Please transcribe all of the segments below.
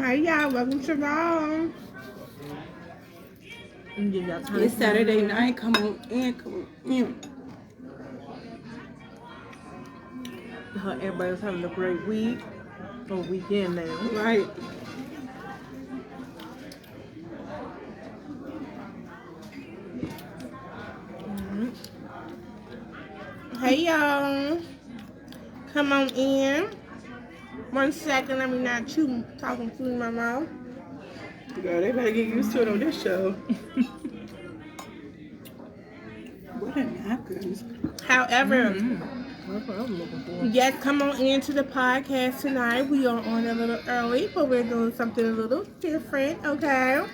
Hey y'all, welcome to Raw. It's Saturday night. Come on in, come on in. Everybody's having a great week or weekend now. Right. Hey y'all, come on in. 1 second, let me not chew talking food in my mouth. Girl, they better get used to it on this show. What are napkins? However, That's what I'm looking for. yes, come on into the podcast tonight. We are on a little early, but we're doing something a little different, okay?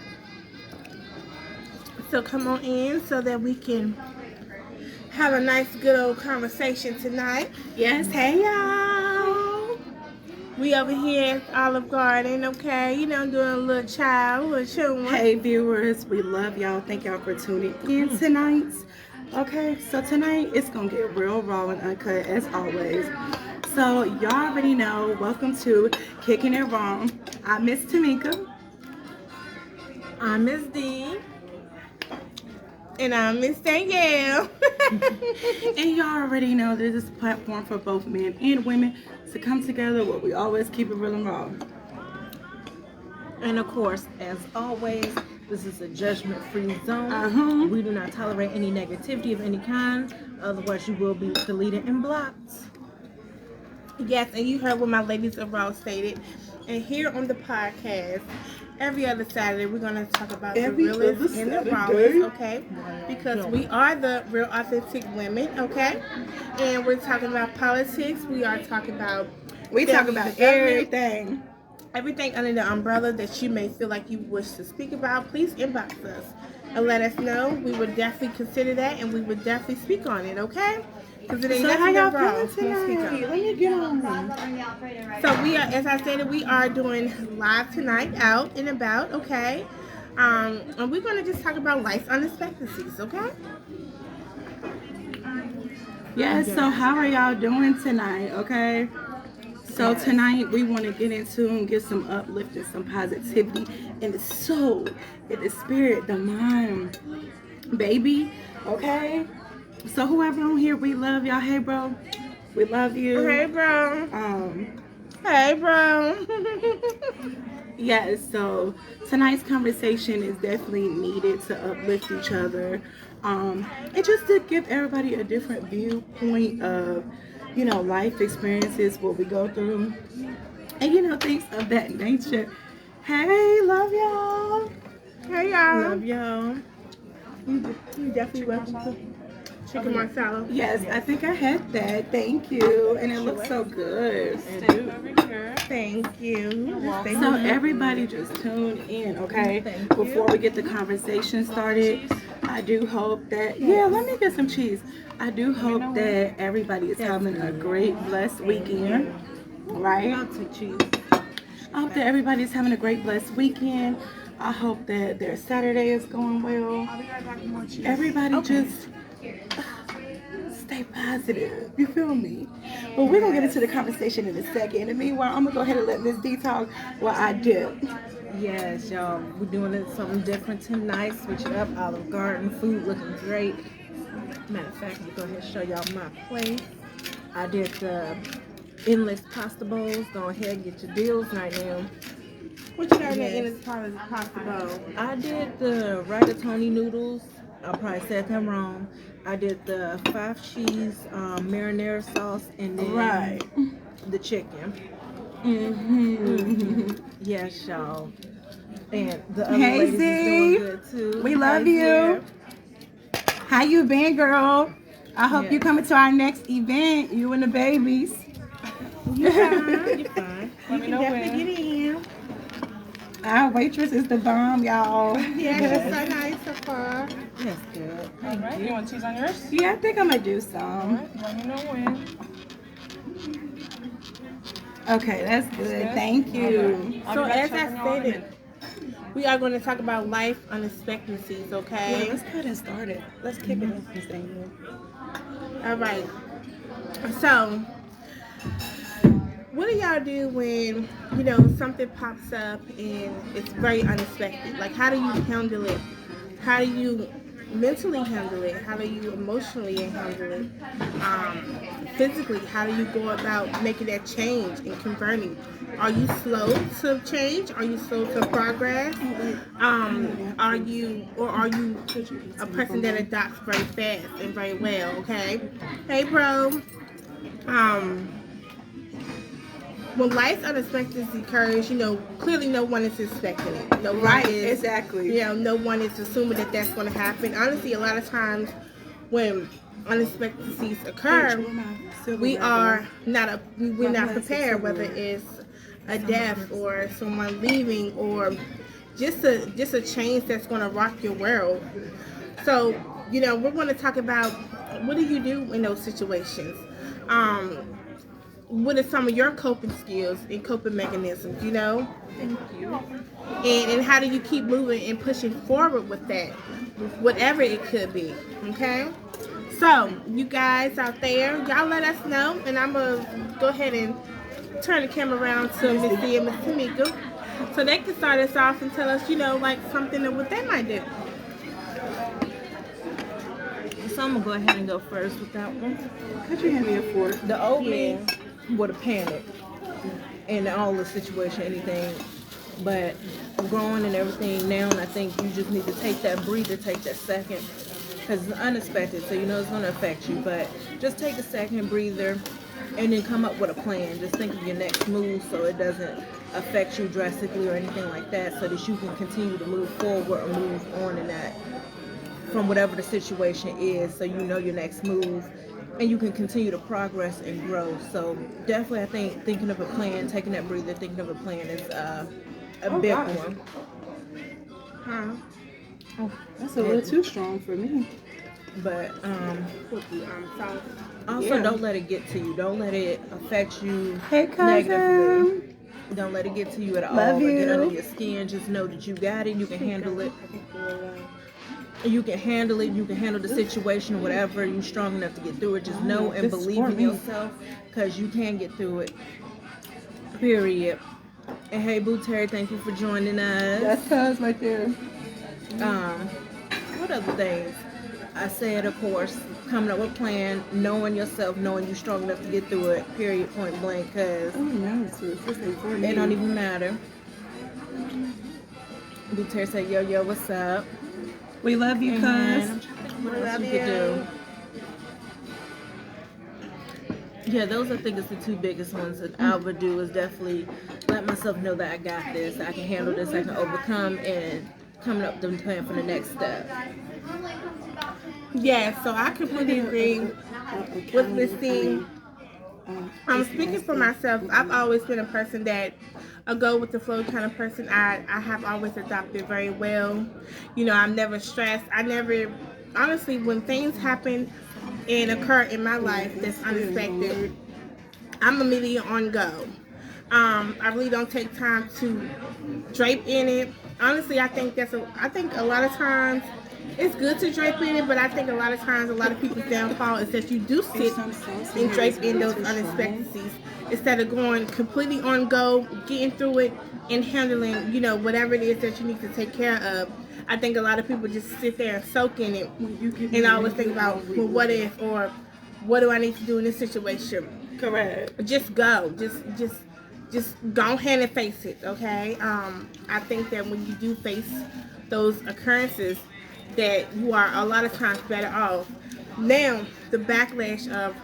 So come on in so that we can have a nice, good old conversation tonight. Yes, hey y'all. We over here at Olive Garden, okay? You know, doing a little child, a little chewing. Hey viewers, we love y'all. Thank y'all for tuning in tonight. Okay, so tonight it's gonna get real raw and uncut as always. So y'all already know. Welcome to Kickin' It Raw. I'm Miss Tamika. I'm Miss D. And I'm Miss Danielle. And y'all already know that this is a platform for both men and women to come together where we always keep it real and raw. And of course, as always, this is a judgment-free zone. We do not tolerate any negativity of any kind. Otherwise, you will be deleted and blocked. Yes, and you heard what my ladies of Raw stated. And here on the podcast, every other Saturday, we're going to talk about the realest and the rawest, okay? Because we are the real authentic women, okay? And we're talking about politics. We are talking about... We talk about everything. Everything under the umbrella that you may feel like you wish to speak about, please inbox us and let us know. We would definitely consider that, and we would definitely speak on it, okay? Because it ain't So how y'all wrong. feeling tonight? Let me get on. So we are, as I stated, we are doing live tonight, out and about, okay? And we're going to just talk about life unexpectancies, okay? Yes, so how are y'all doing tonight, okay? So tonight we want to get into and get some uplifting, some positivity in the soul, in the spirit, the mind, baby, okay? So whoever on here, we love y'all. Hey, bro, we love you. Hey, bro. Hey, bro. Yes, so tonight's conversation is definitely needed to uplift each other. And just to give everybody a different viewpoint of, you know, life experiences, what we go through, and, you know, things of that nature. Hey, love y'all. Hey, y'all. Love y'all. You definitely welcome to chicken marsala. Yes, I think I had that. Thank you. And it looks so good. Thank you. So everybody just tune in, okay? Before we get the conversation started, I do hope that, let me get some cheese. I do hope that everybody is having a great, blessed weekend, right? I'll take cheese. I hope that everybody's having a great, blessed weekend. I hope that their Saturday is going well. Everybody just stay positive. You feel me? But we're going to get into the conversation in a second. And meanwhile, I'm going to go ahead and let Miss D talk while I dip. Yes, y'all. We're doing something different tonight. Switch it up. Olive Garden. Food looking great. Matter of fact, let me go ahead and show y'all my plate. I did the endless pasta bowls. Go ahead and get your deals right now. What you got in the endless pasta bowl? I did the rigatoni noodles. I probably said them wrong. I did the 5 cheese marinara sauce and then the chicken. Yes, y'all. And the other ladies is doing good too. We love you. How you been, girl? I hope you coming to our next event. You and the babies. You fine. You're fine. You can definitely get in. Our waitress is the bomb, y'all. Yeah, it's so nice so far. That's good. All right, you want cheese on yours? Yeah, I think I'm gonna do some. Let me know when. Okay, that's good. Thank you. So as I stated, we are going to talk about life unexpectancies, okay? Let's go ahead and start it. Let's kick it off this thing. All right. So what do y'all do when, something pops up and it's very unexpected? Like, how do you handle it? How do you mentally handle it? How do you emotionally handle it? Physically, how do you go about making that change and converting? Are you slow to change? Are you slow to progress? Are you a person that adopts very fast and very well? Okay. Hey, bro. Um, when life's unexpectedly occurs, clearly no one is expecting it. No one is, exactly. no one is assuming that that's going to happen. Honestly, a lot of times when unexpectedness occur, we're not prepared, whether it's a death or someone leaving or just a change that's going to rock your world. So, we're going to talk about what do you do in those situations. What are some of your coping skills and coping mechanisms, Thank you. and how do you keep moving and pushing forward with that, whatever it could be, okay? So, you guys out there, y'all let us know, and I'm going to go ahead and turn the camera around to Missy and Miss Tamika so they can start us off and tell us, like something of what they might do. So I'm gonna go ahead and go first with that one. Could you hand me a fork? The old man would have panicked in all the situation, anything. But growing and everything now, and I think you just need to take that breather, take that second, because it's unexpected, so it's going to affect you. But just take a second breather, and then come up with a plan. Just think of your next move so it doesn't affect you drastically or anything like that, so that you can continue to move forward or move on in that from whatever the situation is, so your next move, and you can continue to progress and grow. So definitely, I think thinking of a plan, taking that breather, thinking of a plan is a big one. That's a little too strong for me. But also don't let it get to you. Don't let it affect you negatively. Don't let it get to you at all. Love you. Get under your skin. Just know that you got it. You can handle it. You can handle it. You can handle the situation, whatever. You're strong enough to get through it. Just know and believe in yourself, because you can get through it. Period. And hey, Boo Terry, thank you for joining us. That's cuz right there. What other things? I said, of course, coming up with a plan, knowing yourself, knowing you're strong enough to get through it. Period. Point blank. Because it don't even matter. Boo Terry said, yo, what's up? We love you, cuz. What else you could do? Yeah, those I think is the two biggest ones that I would do, is definitely let myself know that I got this, I can handle this, I can overcome, and coming up with a plan for the next step. Yeah, so I completely agree with Missy. I'm speaking for myself. I've always been a person that a go with the flow kind of person. I have always adopted very well. I'm never stressed. Honestly, when things happen and occur in my life that's unexpected, I'm immediately on go. I really don't take time to drape in it. Honestly, I think a lot of times it's good to drape in it, but I think a lot of times a lot of people's downfall is that you do sit and drape in those unexpectedness instead of going completely on go, getting through it and handling, whatever it is that you need to take care of. I think a lot of people just sit there and soak in it and always think about, well, what if, or what do I need to do in this situation? Correct. Just go. Just go ahead and face it, okay? I think that when you do face those occurrences, that you are a lot of times better off. Now, the backlash of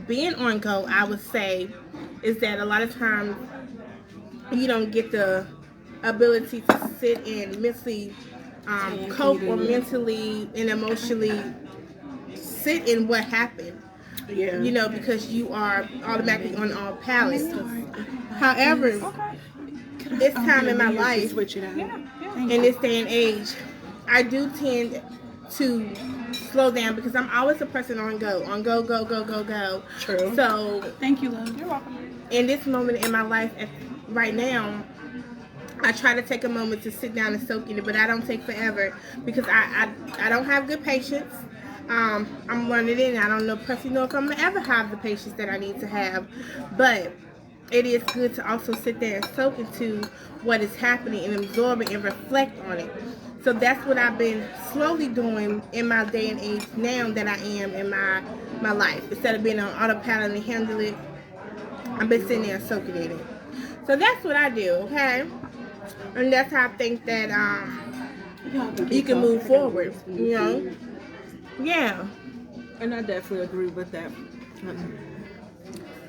being on go, I would say, is that a lot of times you don't get the ability to sit and mentally cope or mentally and emotionally sit in what happened. Yeah. Because you are automatically on all palettes. However, this time in my life, in this day and age, I do tend to slow down because I'm always a person on go, go. True. So, thank you, love. You're welcome. In this moment in my life, right now, I try to take a moment to sit down and soak in it, but I don't take forever because I don't have good patience. I'm learning it, and I don't personally know if I'm gonna ever have the patience that I need to have, but it is good to also sit there and soak into what is happening and absorb it and reflect on it. So that's what I've been slowly doing in my day and age now that I am in my life. Instead of being on autopilot and handle it, I've been sitting there soaking in it. So that's what I do, okay? And that's how I think that you can move forward, you know? Yeah. And I definitely agree with that.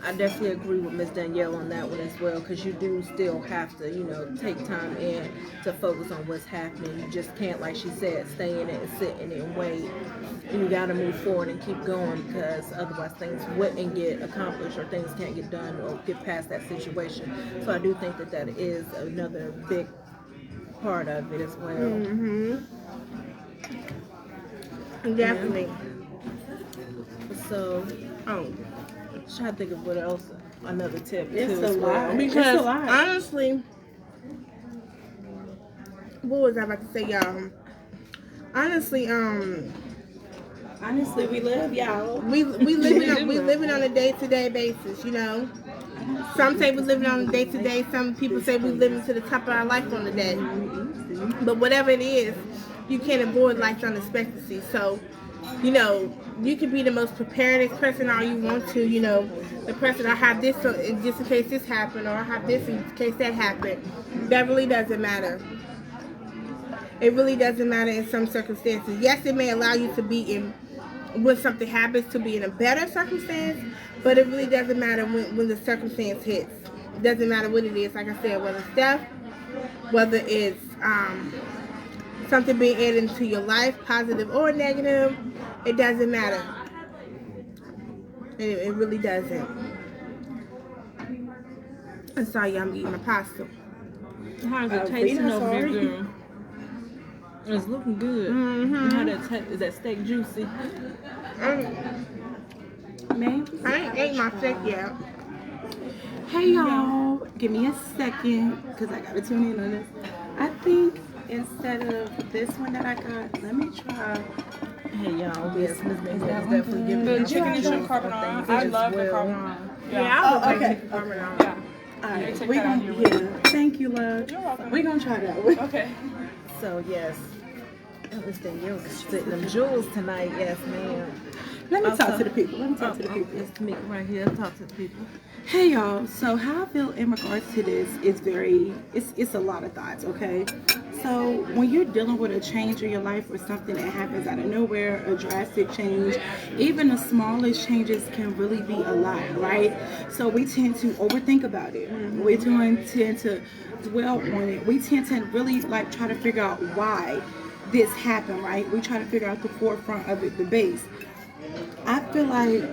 I definitely agree with Miss Danielle on that one as well, because you do still have to, take time in to focus on what's happening. You just can't, like she said, stay in it and sit in it and wait. And you got to move forward and keep going, because otherwise things wouldn't get accomplished or things can't get done or get past that situation. So I do think that that is another big part of it as well. Mm-hmm. Definitely. Yeah. So, trying to think of what else, another tip It's too a as well. lot. Because It's a lot. honestly, what was I about to say, y'all? Honestly, Honestly, we live, y'all. we living on a day-to-day basis, you know. Some say we living on a day-to-day. Some people say we living to the top of our life on the day. But whatever it is, you can't avoid life's unexpectancy. So, you can be the most prepared person all you want to. The person, I have this just in case this happened, or I have this in case that happened. That really doesn't matter. It really doesn't matter in some circumstances. Yes, it may allow you to be in, when something happens, to be in a better circumstance, but it really doesn't matter when the circumstance hits. It doesn't matter what it is. Like I said, whether it's death, whether it's something being added into your life, positive or negative, it doesn't matter. It really doesn't. I'm sorry, I'm eating my pasta. How's it tasting over there, girl? It's looking good. Mm-hmm. How is that steak juicy? Man, I ain't ate my steak yet. hey y'all, give me a second because I gotta tune in on this. I think instead of this one that I got, let me try. Hey y'all, yes, Miss Danielle is definitely giving The us chicken and some shrimp carbonara. I love the carbonara. Yeah, I okay. Yeah. All Yeah, right, take we that out gonna of your way. thank you, love. You're welcome. We're gonna try that one. Okay. So yes, Miss Danielle is spitting them jewels tonight. Yes, ma'am. Let me talk Also- to the people. Let me talk to the people. It's Tamika right here. Talk to the people. Hey y'all, so how I feel in regards to this is it's a lot of thoughts, okay? So when you're dealing with a change in your life or something that happens out of nowhere, a drastic change, even the smallest changes can really be a lot, right? So we tend to overthink about it. We tend to dwell on it. We tend to really try to figure out why this happened, right? We try to figure out the forefront of it, the base. I feel like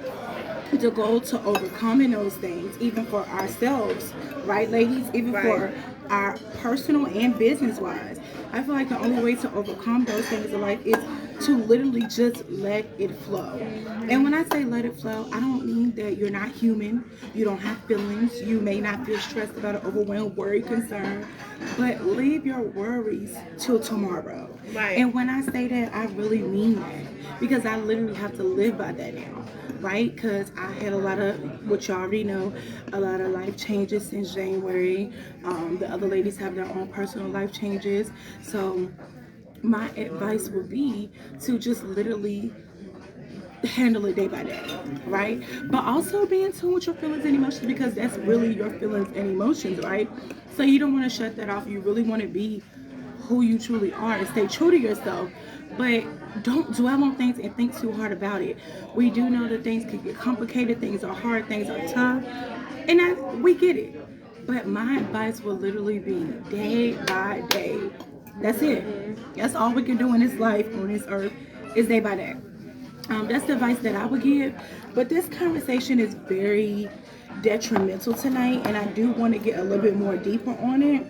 the goal to overcoming those things, even for ourselves, right, ladies, even for our personal and business wise, I feel like the only way to overcome those things in life is to literally just let it flow. And when I say let it flow, I don't mean that you're not human, you don't have feelings, you may not feel stressed about it, overwhelmed, worried, concerned, but leave your worries till tomorrow. Right. And when I say that, I really mean that, because I literally have to live by that now, right? Because I had a lot of, what you already know, a lot of life changes since January. The other ladies have their own personal life changes. So my advice would be to just literally handle it day by day, right? But also be in tune with your feelings and emotions, because that's really your feelings and emotions, right? So you don't want to shut that off. You really want to be who you truly are and stay true to yourself, but don't dwell on things and think too hard about it. We do know that things can get complicated, things are hard, things are tough, and we get it. But my advice will literally be day by day. That's it. That's all we can do in this life, on this earth, is day by day. That's the advice that I would give. But this conversation is very detrimental tonight, and I do want to get a little bit more deeper on it.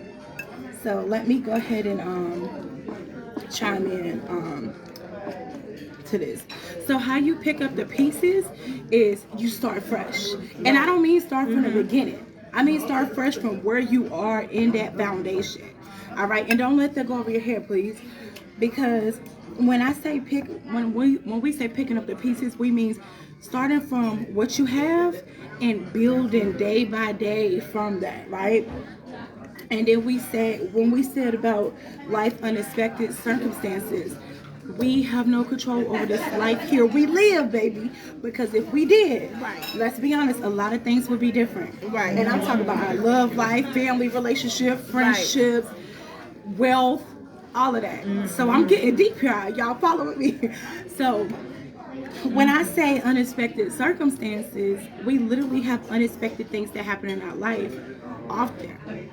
So let me go ahead and chime in to this. So how you pick up the pieces is you start fresh. And I don't mean start from the beginning. I mean start fresh from where you are in that foundation. All right? And don't let that go over your head, please. Because when I say when we say picking up the pieces, we mean starting from what you have and building day by day from that, right? And then when we said about life unexpected circumstances, we have no control over this life here we live, baby. Because if we did, let's be honest, a lot of things would be different. Right. And I'm talking about our love life, family relationship, friendships, wealth, all of that. So I'm getting deep here. Y'all following me? So when I say unexpected circumstances, we literally have unexpected things that happen in our life often.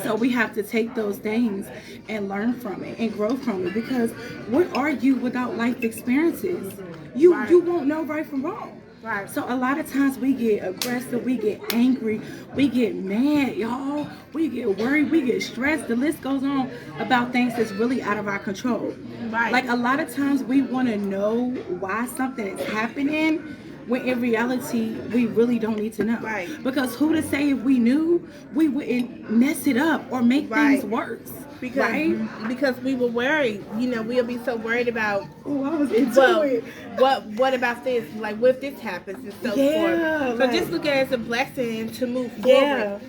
So we have to take those things and learn from it and grow from it, because what are you without life experiences? You won't know right from wrong. Right. So a lot of times we get aggressive, we get angry, we get mad, y'all. We get worried, we get stressed. The list goes on about things that's really out of our control. Right. Like a lot of times we want to know why something is happening, when in reality we really don't need to know. Right. Because who to say if we knew, we wouldn't mess it up or make things worse. Because we were worried, we'll be so worried about. Oh, I was into it. What about this? Like, what if this happens and so forth? So just look at it as a blessing to move forward.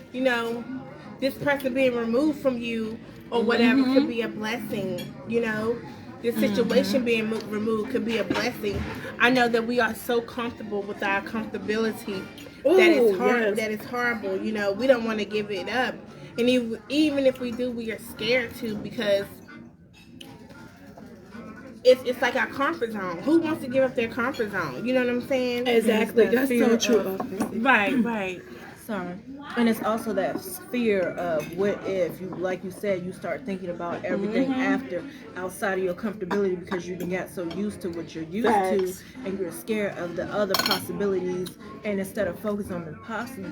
This person being removed from you or whatever could be a blessing. This situation being removed could be a blessing. I know that we are so comfortable with our comfortability that it's hard. Yes. That it's horrible. We don't want to give it up. And even if we do, we are scared to, because it's like our comfort zone. Who wants to give up their comfort zone? You know what I'm saying? Exactly. That's so true. Right. Sorry. And it's also that fear of what if, like you said, you start thinking about everything after, outside of your comfortability, because you got so used to what you're used to, and you're scared of the other possibilities. And instead of focusing on the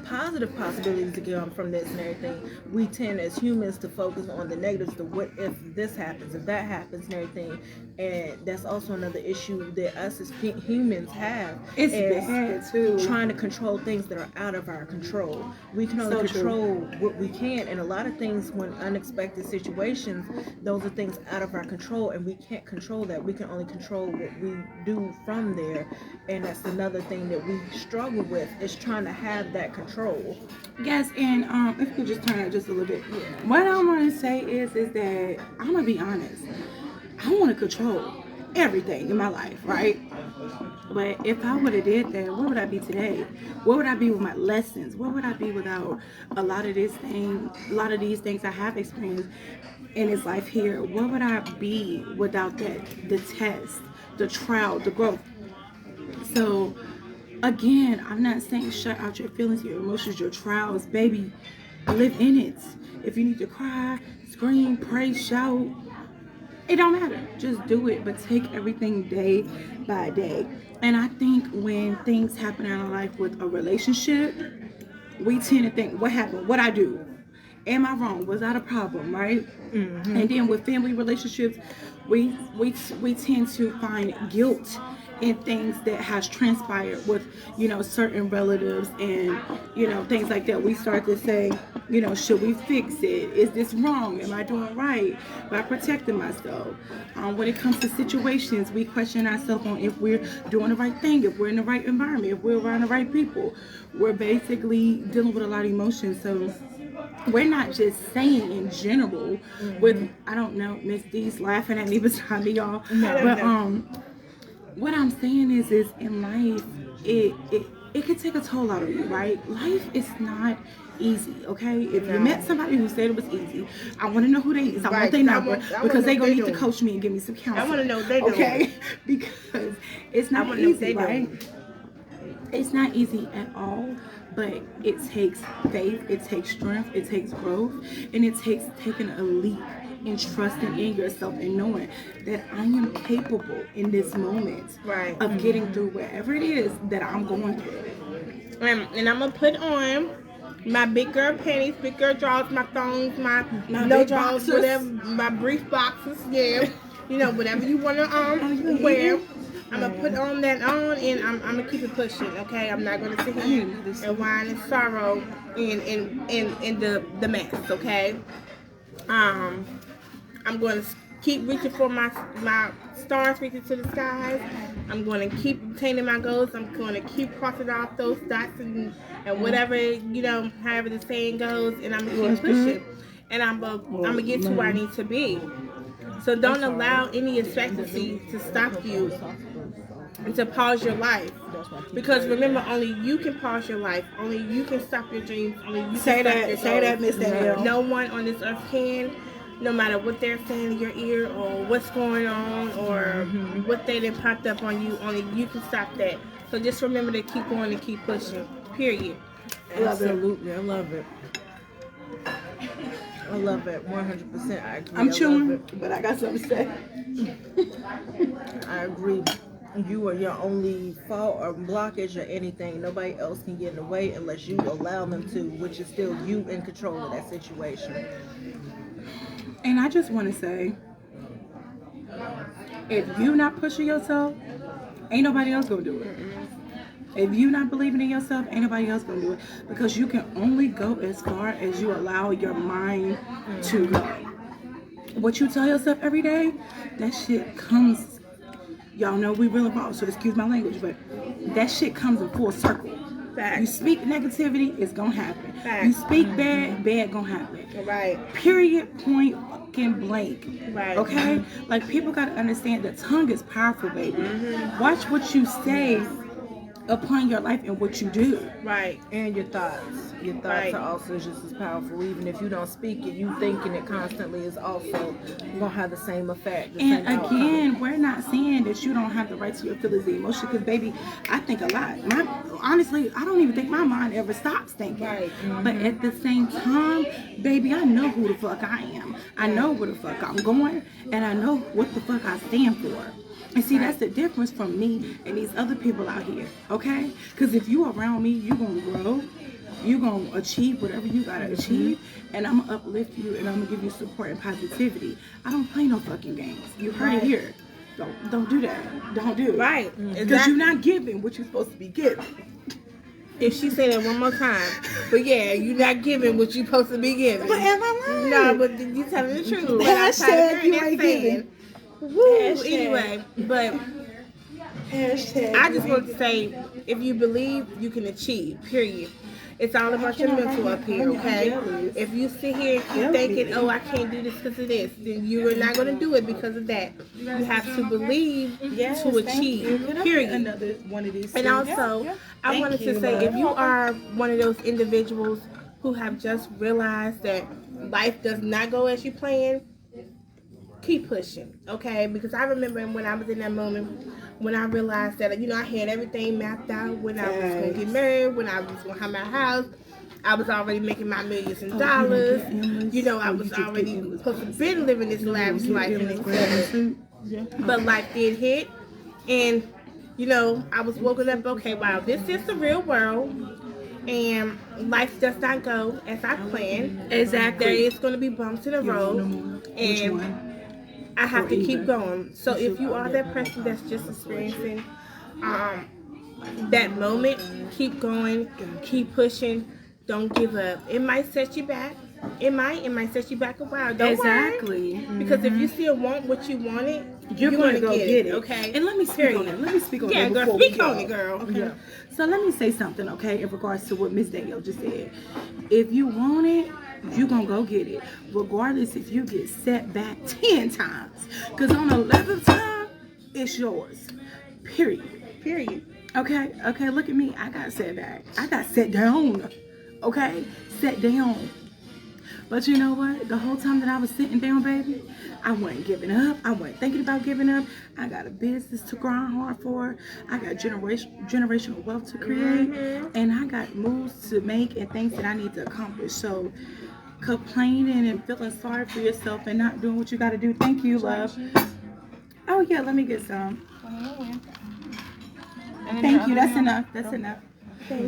positive possibilities that come from this and everything, we tend as humans to focus on the negatives, the what if this happens, if that happens and everything. And that's also another issue that us as humans have. It's bad too. Trying to control things that are out of our control. We can only control what we can, and a lot of things, when unexpected situations, those are things out of our control, and we can't control that. We can only control what we do from there, and that's another thing that we struggle with, is trying to have that control. Yes, and if you could just turn it just a little bit. What I want to say is that I'm gonna be honest. I want to control everything in my life, right? But if I would have did that, where would I be today? Where would I be with my lessons? Where would I be without a lot of these things I have experienced in this life here? Where would I be without that? The test, the trial, the growth. So again, I'm not saying shut out your feelings, your emotions, your trials, baby. Live in it. If you need to cry, scream, pray, shout, it don't matter. Just do it, but take everything day by day. And I think when things happen in our life with a relationship, we tend to think, what happened? What I do? Am I wrong? Was that a problem, right? And then with family relationships, we tend to find guilt in things that has transpired with, certain relatives and, things like that. We start to say, should we fix it? Is this wrong? Am I doing right by protecting myself? When it comes to situations, we question ourselves on if we're doing the right thing, if we're in the right environment, if we're around the right people. We're basically dealing with a lot of emotions. So we're not just saying in general with, I don't know, Miss D's laughing at me beside me, y'all. What I'm saying is in life, it can take a toll out of you, right? Life is not easy, okay? If you met somebody who said it was easy, I want to know who they is. I want their number, because they're going to need to coach me and give me some counseling. I want to know they doing. Okay? Because it's not easy, right? It's not easy at all, but it takes faith, it takes strength, it takes growth, and it takes taking a leap and trusting in yourself and knowing that I am capable in this moment of getting through whatever it is that I'm going through. And I'm going to put on my big girl panties, big girl drawers, my thongs, my no drawers, whatever, my brief boxes, whatever you want to wear. I'm going to put on that on, and I'm going to keep it pushing, okay? I'm not going to sit here and whine and sorrow in the mess, okay? I'm going to keep reaching for my stars, reaching to the skies. I'm going to keep obtaining my goals. I'm going to keep crossing off those dots and whatever, however the saying goes. And I'm going to keep pushing. And I'm gonna get to where I need to be. So don't allow any expectancy to stop you and to pause your life. Because remember, only you can pause your life. Only you can stop your dreams. Only you can say that, Miss Danielle. No one on this earth can. No matter what they're saying in your ear or what's going on or what they done popped up on you, only you can stop that. So just remember to keep going and keep pushing. Period. Absolutely, I love it. I love it, 100%. I agree. I'm chewing, but I got something to say. I agree. You are your only fault or blockage or anything. Nobody else can get in the way unless you allow them to, which is still you in control of that situation. And I just want to say, if you're not pushing yourself, ain't nobody else gonna do it. If you're not believing in yourself, ain't nobody else gonna do it. Because you can only go as far as you allow your mind to go. What you tell yourself every day, that shit comes. Y'all know we real involved, so excuse my language, but that shit comes in full circle. Facts. You speak negativity, it's gonna happen. Facts. You speak bad gonna happen. Right. Period, point, fucking blank. Right. Okay? Like, people gotta understand that tongue is powerful, baby. Watch what you say upon your life and what you do. Right. And your thoughts. Your thoughts are also just as powerful. Even if you don't speak it, you thinking it constantly is also gonna have the same effect. And again, we're not saying that you don't have the right to your feelings and emotions, because baby, I think a lot. Honestly, I don't even think my mind ever stops thinking. Right. But at the same time, baby, I know who the fuck I am. I know where the fuck I'm going, and I know what the fuck I stand for. And see, that's the difference from me and these other people out here, okay? Because if you around me, you gonna grow. You gonna achieve whatever you gotta achieve, and I'm gonna uplift you, and I'm gonna give you support and positivity. I don't play no fucking games. You heard it here. Don't do that. Don't do it. Right. Because you're not giving what you're supposed to be giving. If she say that one more time, but yeah, you're not giving what you're supposed to be giving. But am I lying? No, but you telling the truth. Hashtag you ain't giving. Woo. Hashtag. Anyway, but Hashtag I just want to say, if you believe, you can achieve. Period. It's all about your mental up here, okay? If you sit here and keep thinking, oh, I can't do this because of this, then you are not going to do it because of that. You have to believe to achieve, period. Another one of these. And also, I wanted to say, if you are one of those individuals who have just realized that life does not go as you planned, keep pushing, okay? Because I remember when I was in that moment, when I realized that, I had everything mapped out, when I was going to get married, when I was going to have my house. I was already making my millions in dollars. I was already supposed to be living this lavish life and etc. But life did hit. And, I was woken up, okay, wow, this is the real world. And life does not go as I planned. Exactly. There is going to be bumps in the road. And I have to keep going. So if you are that person that's just experiencing that moment, keep going, keep pushing, don't give up. It might set you back. It might set you back a while. Don't worry. Because if you still want what you wanted, you're going to go get it. Okay. And let me speak on it. Yeah, girl, speak on it, girl. Okay. Yeah. So let me say something, okay, in regards to what Miss Danielle just said. If you want it, you're going to go get it. Regardless if you get set back 10 times. Because on the 11th time, it's yours. Period. Okay, look at me. I got set back. I got set down. Okay? Set down. But you know what? The whole time that I was sitting down, baby, I wasn't giving up. I wasn't thinking about giving up. I got a business to grind hard for. I got generational wealth to create. And I got moves to make and things that I need to accomplish. So complaining and feeling sorry for yourself and not doing what you got to do. Thank you, love. Oh, yeah, let me get some. Thank you. That's enough.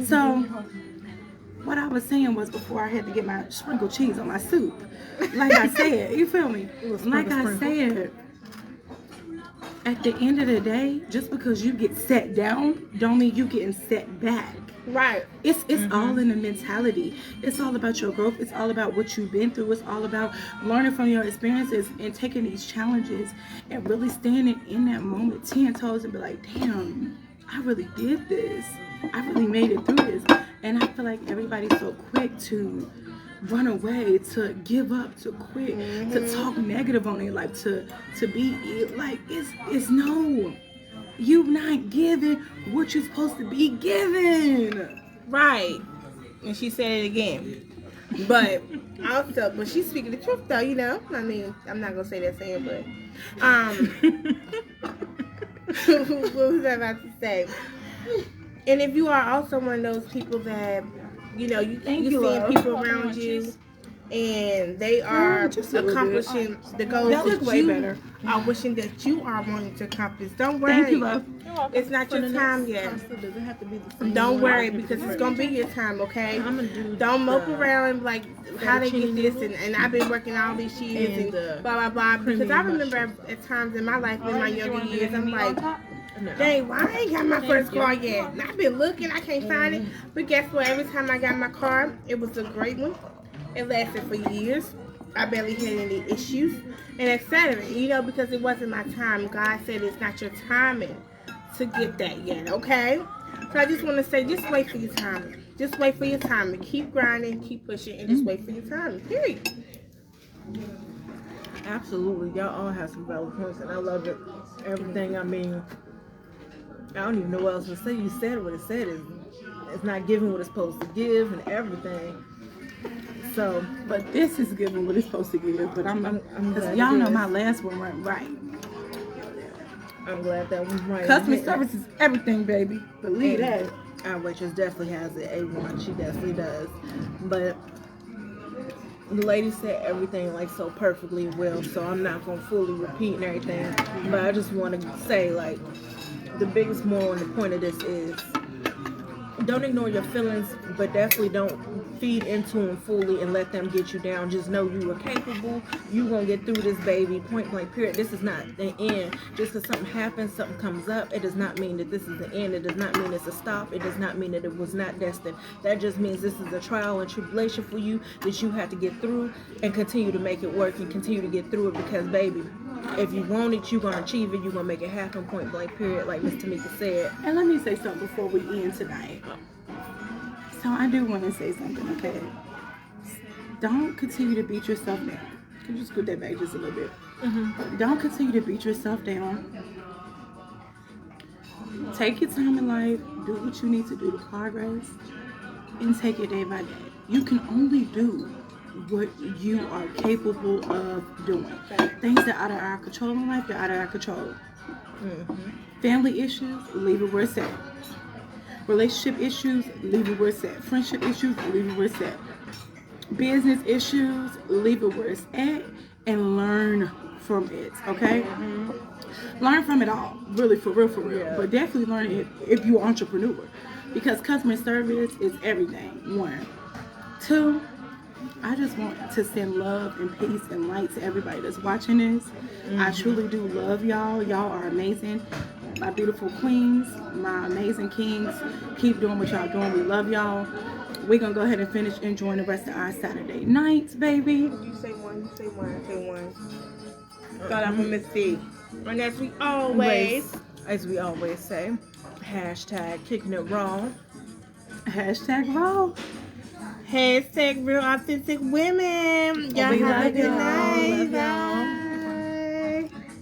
So what I was saying was, before I had to get my sprinkled cheese on my soup, like I said, you feel me? Like I said, at the end of the day, just because you get set down, don't mean you getting set back. Right. It's all in the mentality. It's all about your growth. It's all about what you've been through. It's all about learning from your experiences and taking these challenges and really standing in that moment 10 toes and be like, damn, I really did this. I really made it through this. And I feel like everybody's so quick to run away, to give up, to quit, to talk negative on their life, to be like, it's no. You not giving what you're supposed to be given. Right. And she said it again. But also, but she's speaking the truth though, you know. I mean, I'm not gonna say that saying, but what was I about to say? And if you are also one of those people that, you know, you seeing people around you and they are accomplishing the goals that you are wishing that you are wanting to accomplish. Don't worry. Thank you, love. It's not your time yet. Don't worry, because it's going to be your time, okay? Don't mope around and like, how they get this, and I've been working all these years and blah, blah, blah. Because I remember at times in my life, in my younger years, I'm like, dang, why I ain't got my first car yet? And I've been looking, I can't find it. But guess what? Every time I got my car, it was a great one. It lasted for years. I barely had any issues, and etc. You know, because it wasn't my time. God said it's not your timing to get that yet, okay? So I just want to say, just wait for your timing. Just wait for your timing. Keep grinding, keep pushing, and just wait for your timing. Period. Absolutely. Y'all all have some valid points, and I love it. Everything, I mean, I don't even know what else to say. You said what it said. It's not giving what it's supposed to give and everything. So, but this is giving what it's supposed to give. But I'm glad y'all know my last one went right. I'm glad that was right. Customer service is everything, baby. Believe that. Our waitress definitely has it. A1. She definitely does. But the lady said everything like so perfectly well. So I'm not gonna fully repeat and everything. But I just want to say, like, the biggest moral and the point of this is, don't ignore your feelings, but definitely don't feed into them fully and let them get you down. Just know you are capable. You gonna get through this, baby. Point blank, period. This is not the end. Just because something happens, something comes up, it does not mean that this is the end. It does not mean it's a stop. It does not mean that it was not destined. That just means this is a trial and tribulation for you that you have to get through and continue to make it work and continue to get through it, because, baby, if you want it, you're going to achieve it. You're going to make it happen, point blank, period, like Miss Tamika said. And let me say something before we end tonight. So I do want to say something, okay? Don't continue to beat yourself down. Can you just put that back just a little bit? Don't continue to beat yourself down. Take your time in life. Do what you need to do to progress. And take it day by day. You can only do what you are capable of doing. Things that are out of our control in life, they're out of our control. Family issues, leave it where it's at. Relationship issues, leave it where it's at. Friendship issues, leave it where it's at. Business issues, leave it where it's at, and learn from it, okay? Learn from it all, really, for real, yeah. But definitely learn it if you're an entrepreneur, because customer service is everything, 1. 2, I just want to send love and peace and light to everybody that's watching this. I truly do love y'all. Y'all are amazing. My beautiful queens, my amazing kings. Keep doing what y'all doing. We love y'all. We're going to go ahead and finish enjoying the rest of our Saturday nights, baby. You say one, you say one, I say one. Start off with Miss C. And as we always say, hashtag kicking it raw. Hashtag raw. Hashtag real authentic women. Y'all have a good night.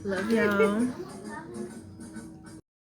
Love y'all.